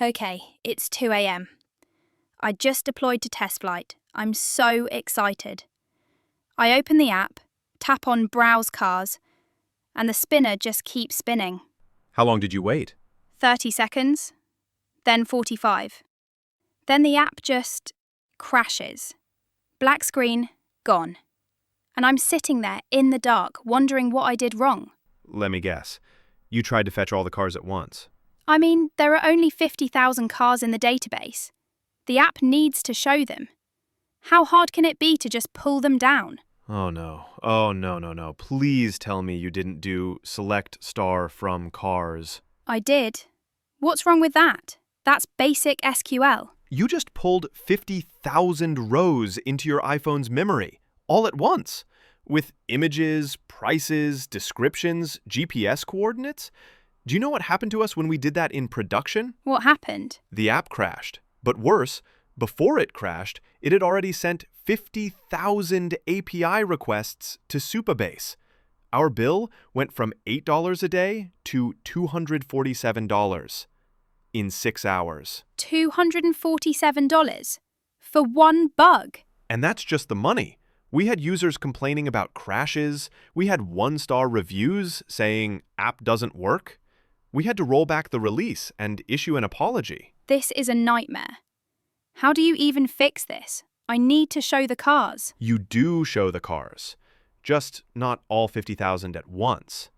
Okay, it's 2 a.m. I just deployed to test flight. I'm so excited. I open the app, tap on Browse Cars, and the spinner just keeps spinning. How long did you wait? 30 seconds, then 45. Then the app just crashes. Black screen, gone. And I'm sitting there in the dark, wondering what I did wrong. Let me guess. You tried to fetch all the cars at once. I mean, there are only 50,000 cars in the database. The app needs to show them. How hard can it be to just pull them down? Oh no. Oh no. Please tell me you didn't do select star from cars. I did. What's wrong with that? That's basic SQL. You just pulled 50,000 rows into your iPhone's memory, all at once, with images, prices, descriptions, GPS coordinates. Do you know what happened to us when we did that in production? What happened? The app crashed. But worse, before it crashed, it had already sent 50,000 API requests to Supabase. Our bill went from $8 a day to $247 in 6 hours. $247 for one bug. And that's just the money. We had users complaining about crashes. We had one-star reviews saying app doesn't work. We had to roll back the release and issue an apology. This is a nightmare. How do you even fix this? I need to show the cars. You do show the cars, just not all 50,000 at once.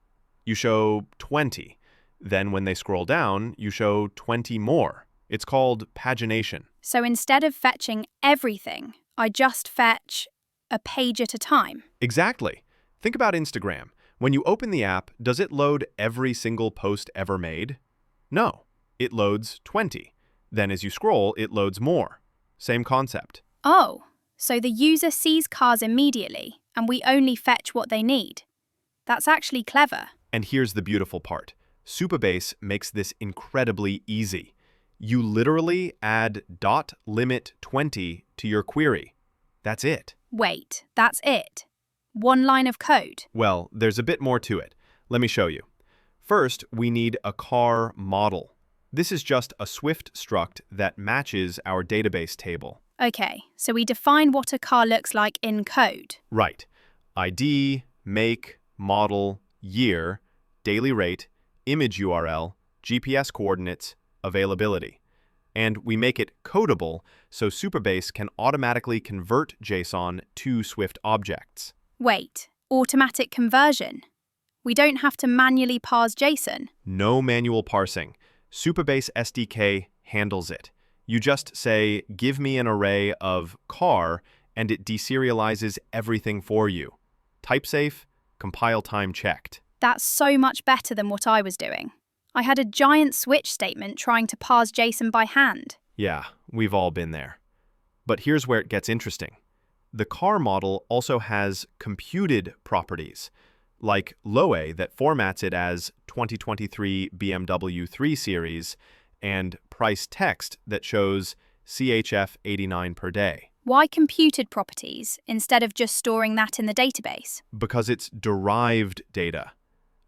You show 20. Then when they scroll down, you show 20 more. It's called pagination. So instead of fetching everything, I just fetch a page at a time. Exactly. Think about Instagram. When you open the app, does it load every single post ever made? No. It loads 20. Then as you scroll, it loads more. Same concept. Oh, so the user sees cars immediately, and we only fetch what they need. That's actually clever. And here's the beautiful part. Supabase makes this incredibly easy. You literally add .limit20 to your query. That's it. Wait, that's it? One line of code? Well, there's a bit more to it. Let me show you. First, we need a car model. This is just a Swift struct that matches our database table. Okay, so we define what a car looks like in code. Right. ID, make, model, year, daily rate, image URL, GPS coordinates, availability. And we make it codable so Supabase can automatically convert JSON to Swift objects. Wait, automatic conversion? We don't have to manually parse JSON? No manual parsing. Supabase SDK handles it. You just say, give me an array of car, and it deserializes everything for you. Type safe, compile time checked. That's so much better than what I was doing. I had a giant switch statement trying to parse JSON by hand. Yeah, we've all been there. But here's where it gets interesting. The car model also has computed properties, like LOE that formats it as 2023 BMW 3 Series and price text that shows CHF 89 per day. Why computed properties instead of just storing that in the database? Because it's derived data.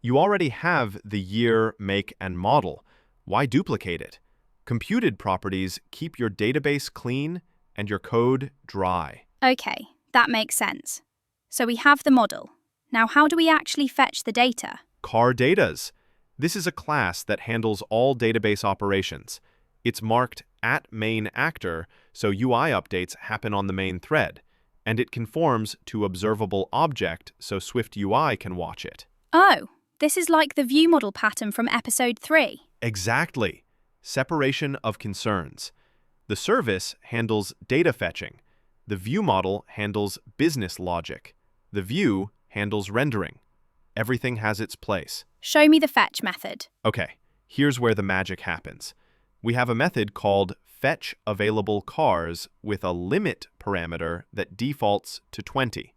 You already have the year, make, and model. Why duplicate it? Computed properties keep your database clean and your code dry. Okay, that makes sense. So we have the model. Now how do we actually fetch the data? Car datas. This is a class that handles all database operations. It's marked @main_actor, so UI updates happen on the main thread, and it conforms to observable object so Swift UI can watch it. Oh, this is like the view model pattern from episode 3. Exactly. Separation of concerns. The service handles data fetching. The view model handles business logic. The view handles rendering. Everything has its place. Show me the fetch method. Okay, here's where the magic happens. We have a method called fetchAvailableCars with a limit parameter that defaults to 20.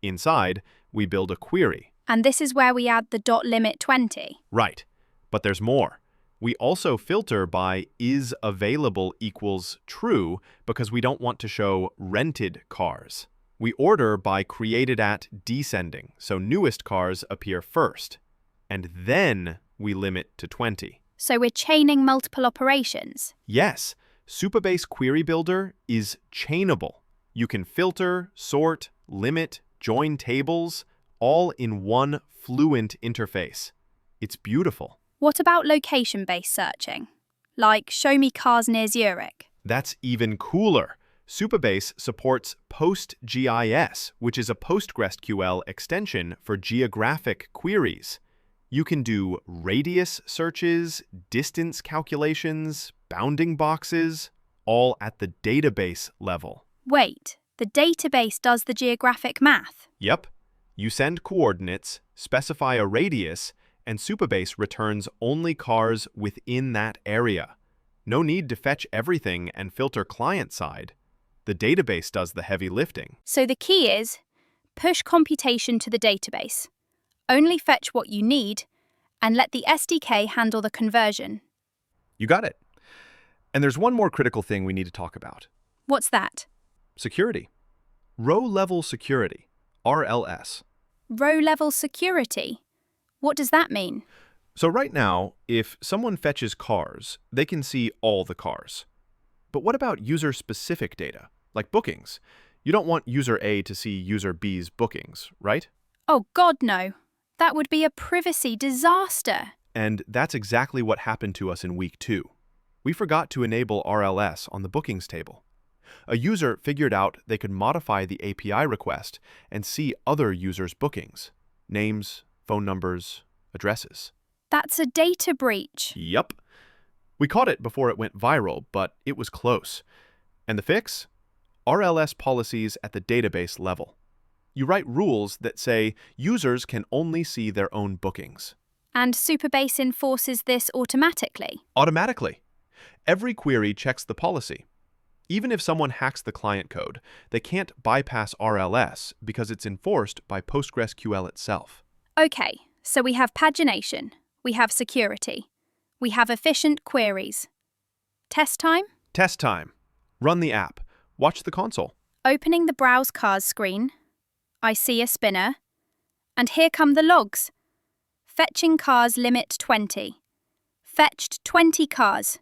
Inside, we build a query. And this is where we add the .limit20. Right, but there's more. We also filter by isAvailable equals true because we don't want to show rented cars. We order by created at descending, so newest cars appear first. And then we limit to 20. So we're chaining multiple operations. Yes, Supabase Query Builder is chainable. You can filter, sort, limit, join tables, all in one fluent interface. It's beautiful. What about location-based searching? Like, show me cars near Zurich. That's even cooler. Supabase supports PostGIS, which is a PostgreSQL extension for geographic queries. You can do radius searches, distance calculations, bounding boxes, all at the database level. Wait, the database does the geographic math? Yep. You send coordinates, specify a radius, and Supabase returns only cars within that area. No need to fetch everything and filter client-side. The database does the heavy lifting. So the key is, push computation to the database. Only fetch what you need, and let the SDK handle the conversion. You got it. And there's one more critical thing we need to talk about. What's that? Security. Row-level security, RLS. Row-level security? What does that mean? So right now, if someone fetches cars, they can see all the cars. But what about user-specific data, like bookings? You don't want user A to see user B's bookings, right? Oh God, no. That would be a privacy disaster. And that's exactly what happened to us in week 2. We forgot to enable RLS on the bookings table. A user figured out they could modify the API request and see other users' bookings, names, phone numbers, addresses. That's a data breach. Yup. We caught it before it went viral, but it was close. And the fix? RLS policies at the database level. You write rules that say users can only see their own bookings. And Supabase enforces this automatically? Automatically. Every query checks the policy. Even if someone hacks the client code, they can't bypass RLS because it's enforced by PostgreSQL itself. Okay, so we have pagination, we have security, we have efficient queries. Test time? Test time. Run the app. Watch the console. Opening the Browse Cars screen, I see a spinner, and here come the logs. Fetching cars limit 20. Fetched 20 cars.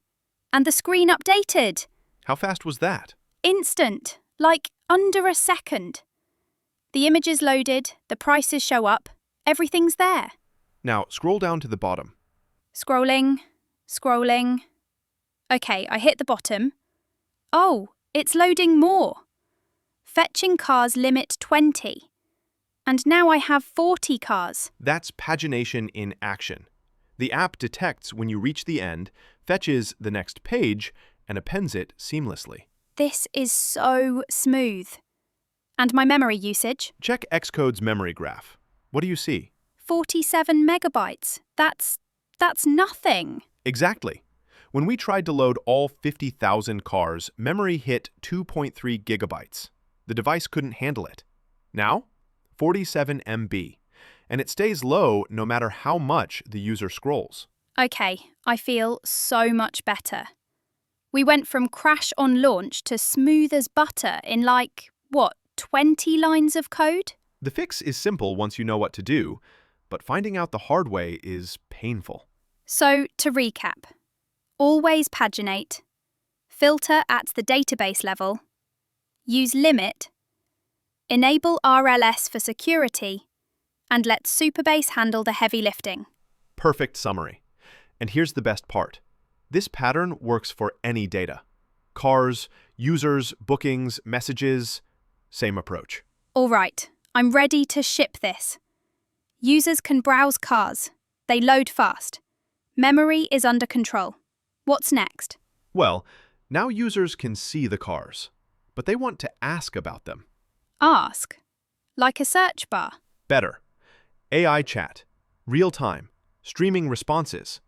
And the screen updated. How fast was that? Instant, like under a second. The image is loaded, the prices show up, everything's there. Now, scroll down to the bottom. Scrolling, scrolling. Okay, I hit the bottom. Oh, it's loading more. Fetching cars limit 20. And now I have 40 cars. That's pagination in action. The app detects when you reach the end, fetches the next page, and appends it seamlessly. This is so smooth. And my memory usage? Check Xcode's memory graph. What do you see? 47 megabytes. That's nothing. Exactly. When we tried to load all 50,000 cars, memory hit 2.3 gigabytes. The device couldn't handle it. Now, 47 MB. And it stays low no matter how much the user scrolls. Okay, I feel so much better. We went from crash on launch to smooth as butter in 20 lines of code? The fix is simple once you know what to do, but finding out the hard way is painful. So, to recap, always paginate, filter at the database level, use limit, enable RLS for security, and let Supabase handle the heavy lifting. Perfect summary. And here's the best part. This pattern works for any data. Cars, users, bookings, messages, same approach. All right, I'm ready to ship this. Users can browse cars. They load fast. Memory is under control. What's next? Well, now users can see the cars, but they want to ask about them. Ask. Like a search bar. Better. AI chat. Real time. Streaming responses.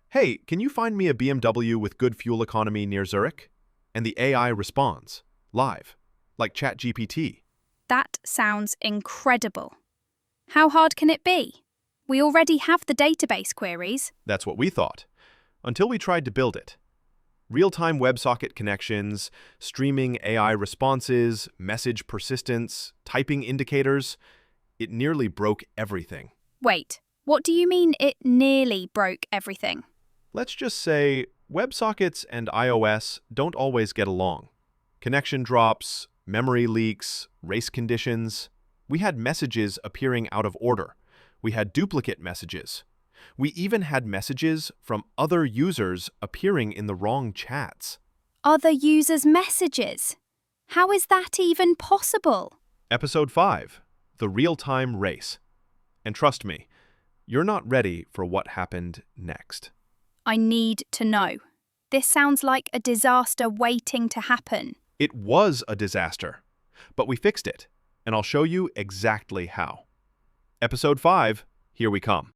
Hey, can you find me a BMW with good fuel economy near Zurich? And the AI responds, live, like ChatGPT. That sounds incredible. How hard can it be? We already have the database queries. That's what we thought, until we tried to build it. Real-time WebSocket connections, streaming AI responses, message persistence, typing indicators. It nearly broke everything. Wait, what do you mean it nearly broke everything? Let's just say WebSockets and iOS don't always get along. Connection drops, memory leaks, race conditions. We had messages appearing out of order. We had duplicate messages. We even had messages from other users appearing in the wrong chats. Other users' messages? How is that even possible? Episode 5, The Real-Time Race. And trust me, you're not ready for what happened next. I need to know. This sounds like a disaster waiting to happen. It was a disaster, but we fixed it, and I'll show you exactly how. Episode 5, here we come.